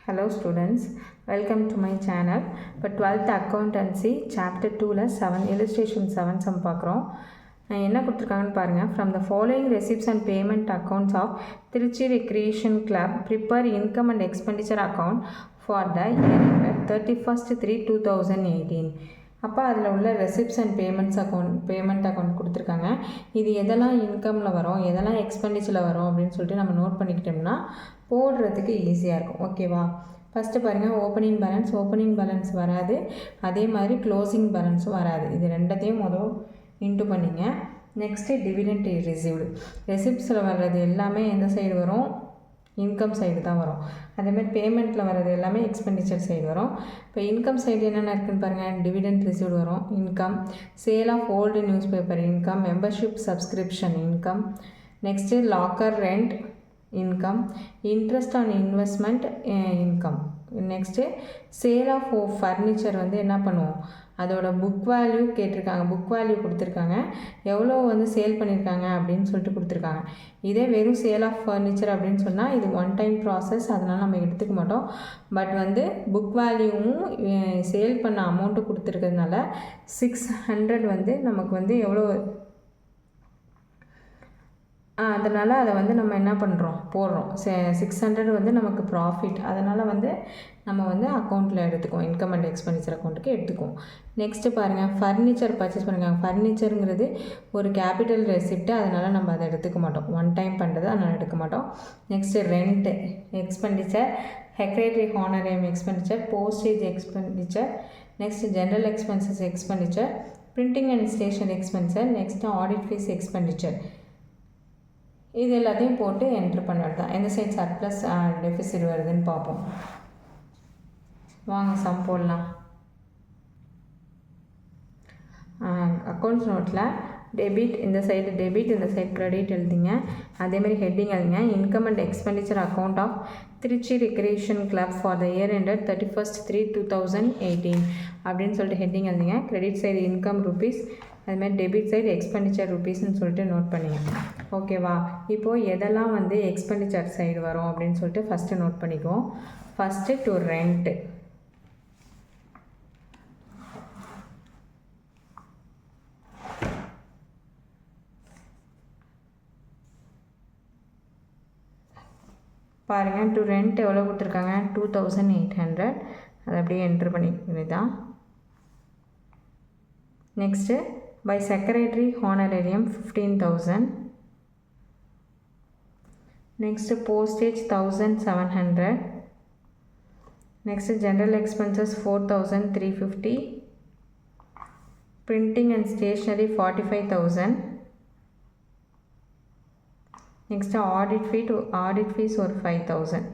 Hello students, welcome to my channel. இப்போ 12th accountancy chapter 2ல 7 illustration 7 sum பார்க்குறோம். என்ன கொடுத்துருக்காங்கன்னு பாருங்கள். From the following receipts and payment accounts of Trichy Recreation Club, prepare income and expenditure account for the year ended 31st 3/2018. அப்போ அதில் உள்ள receipts and payment account கொடுத்துருக்காங்க. இது எதெல்லாம் இன்கமில் வரும், எதெல்லாம் எக்ஸ்பெண்டிச்சரில் வரும் அப்படின்னு சொல்லிட்டு நம்ம நோட் பண்ணிக்கிட்டோம்னா போடுறதுக்கு ஈஸியாக இருக்கும். ஓகேவா? ஃபஸ்ட்டு பாருங்கள், ஓப்பனிங் பேலன்ஸ் வராது, அதே மாதிரி க்ளோசிங் பேலன்ஸும் வராது. இது ரெண்டத்தையும் இன்ட்டு பண்ணிங்க. Next dividend received. ரெசிப்ட்ஸில் வர்றது எல்லாமே எந்த சைடு வரும்? இன்கம் சைடு தான் வரும். அதேமாதிரி பேமெண்ட்டில் வர்றது எல்லாமே எக்ஸ்பெண்டிச்சர் சைடு வரும். இப்போ இன்கம் சைடு என்னென்ன இருக்குதுன்னு பாருங்கள். டிவிடெண்ட் ரிசீவ்டு வரும், income. Sale of old newspaper income. Membership subscription income. Next locker rent income. Interest on investment income. Next sale of furniture என்ன பண்ணுவோம், அதோட புக் வேல்யூ கேட்டிருக்காங்க, புக் வேல்யூ கொடுத்துருக்காங்க, எவ்வளோ சேல் பண்ணியிருக்காங்க அப்படின்னு சொல்லிட்டு கொடுத்துருக்காங்க. இதே வெறும் சேல் ஆஃப் ஃபர்னிச்சர் அப்படின்னு சொன்னால் இது ஒன் டைம் ப்ராசஸ், அதனால் நம்ம எடுத்துக்க மாட்டோம். பட் புக் வேல்யூவும் சேல் பண்ண அமௌண்ட்டு கொடுத்துருக்கிறதுனால 600 நமக்கு எவ்வளோ, அதனால் அதை நம்ம என்ன பண்ணுறோம், போடுறோம். 600 நமக்கு ப்ராஃபிட், அதனால் நம்ம அக்கௌண்ட்டில் எடுத்துக்குவோம், இன்கம் அண்ட் எக்ஸ்பெண்டிச்சர் அக்கௌண்ட்டுக்கு எடுத்துக்குவோம். நெக்ஸ்ட்டு பாருங்கள், ஃபர்னிச்சர் பர்ச்சேஸ் பண்ணிருக்காங்க. ஃபர்னிச்சருங்கிறது ஒரு கேபிட்டல் ரெசிப்ட்டு, அதனால் நம்ம அதை எடுத்துக்க மாட்டோம், ஒன் டைம் பண்ணுறது, அதனால் எடுக்க மாட்டோம். Next rent expenditure, secretary honorarium expenditure, postage expenditure, next general expenses expenditure, printing and stationery expenses, next audit fee expenditure. இது எல்லாத்தையும் போட்டு என்ட்ரு பண்ணுறது தான். எந்த சைட் சர்ப்ளஸ் டெஃபிசிட் வருதுன்னு பார்ப்போம். வாங்க சம் போடலாம். அக்கௌண்ட்ஸ் நோட்டில் டெபிட் இந்த சைடு டெபிட், இந்த சைடு கிரெடிட் எழுதிங்க. அதேமாதிரி ஹெட்டிங் எழுதிங்க. Income and expenditure account of Trichy recreation club for the year ended 31st 3/2018 அப்படின்னு சொல்லிட்டு ஹெட்டிங் எழுதிங்க. கிரெடிட் சைடு இன்கம் ருபீஸ், அதுமாதிரி டெபிட் சைடு எக்ஸ்பெண்டிச்சர் ருபீஸ்ன்னு சொல்லிட்டு நோட் பண்ணிங்க. ஓகேவா? இப்போது எதெல்லாம் எக்ஸ்பெண்டிச்சர் சைடு வரும் அப்படின்னு சொல்லிட்டு ஃபஸ்ட்டு நோட் பண்ணிக்குவோம். First to rent. பாருங்கள், டு ரெண்ட் எவ்வளோ கொடுத்துருக்காங்க, 2800. அதை அப்படியே என்ட்ரு பண்ணிக்கிறது தான். Next by secretary honorarium 15,000. Next postage 1,700. Next general expenses 4,350. Printing and stationery 45,000. Next audit fees ஒரு 5,000.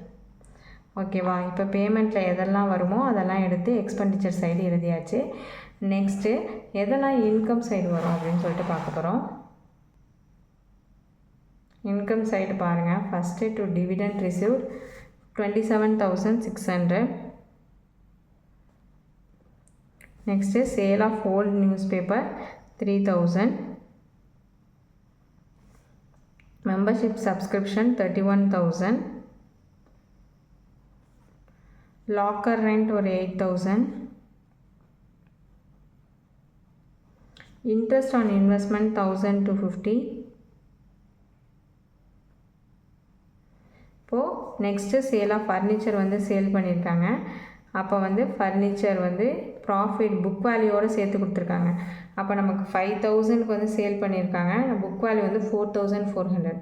ஓகேவா? இப்போ பேமெண்ட்டில் எதெல்லாம் வருமோ அதெல்லாம் எடுத்து எக்ஸ்பெண்டிச்சர் சைடு எழுதியாச்சு. நெக்ஸ்ட்டு எதெல்லாம் இன்கம் சைடு வரும் அப்படின்னு சொல்லிட்டு பார்க்க போகிறோம். இன்கம் சைடு பாருங்கள். First to dividend received 27,600. Next sale of old newspaper 3,000. Membership subscription 31,000. Locker rent ஒரு 8,000. Interest on investment 1,250. இப்போது next sale of furniture sale பண்ணியிருக்காங்க. அப்போ ஃபர்னிச்சர் ப்ராஃபிட் புக் வேல்யூவோடு சேர்த்து கொடுத்துருக்காங்க. அப்போ நமக்கு 5,000க்கு சேல் பண்ணியிருக்காங்க. Book value 4,400.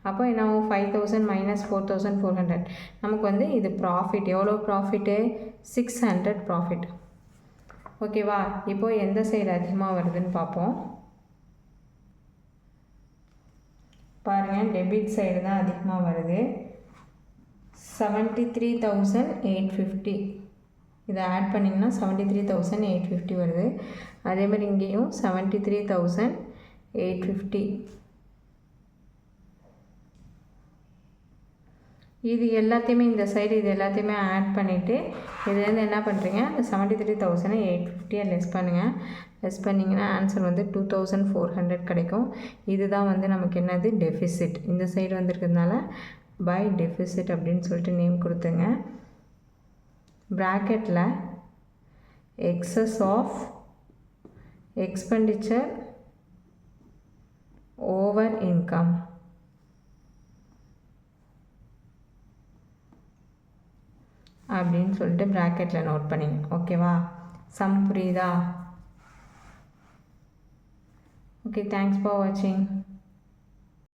அப்போ என்ன ஆகும், 5,000 மைனஸ் 4,400. நமக்கு இது ப்ராஃபிட். எவ்வளோ ப்ராஃபிட்டு? 600 ப்ராஃபிட். ஓகேவா? இப்போது எந்த சைடு அதிகமாக வருதுன்னு பார்ப்போம். பாருங்கள், டெபிட் சைடு தான் அதிகமாக வருது. 73,850. இதை ஆட் பண்ணிங்கன்னா 73,850 வருது. அதேமாதிரி இங்கேயும் 73,850. இது எல்லாத்தையுமே இந்த சைடு இது எல்லாத்தையுமே ஆட் பண்ணிவிட்டு இதுலேருந்து என்ன பண்ணுறீங்க, அந்த 73,850 லெஸ் பண்ணுங்கள். லெஸ் பண்ணிங்கன்னா ஆன்சர் 2,400 கிடைக்கும். இதுதான் நமக்கு என்னது, டெஃபிசிட். இந்த சைடு வந்துருக்கிறதுனால பை டெஃபிசிட் அப்படின்னு சொல்லிட்டு நேம் கொடுத்துங்க. ப்ராக்கெட்டில் excess of expenditure over income அப்படின்னு சொல்லிட்டு ப்ராக்கெட்டில் நோட் பண்ணிங்க. ஓகேவா? சம் புரியுதா? ஓகே, தேங்க்ஸ் ஃபார் வாட்சிங்.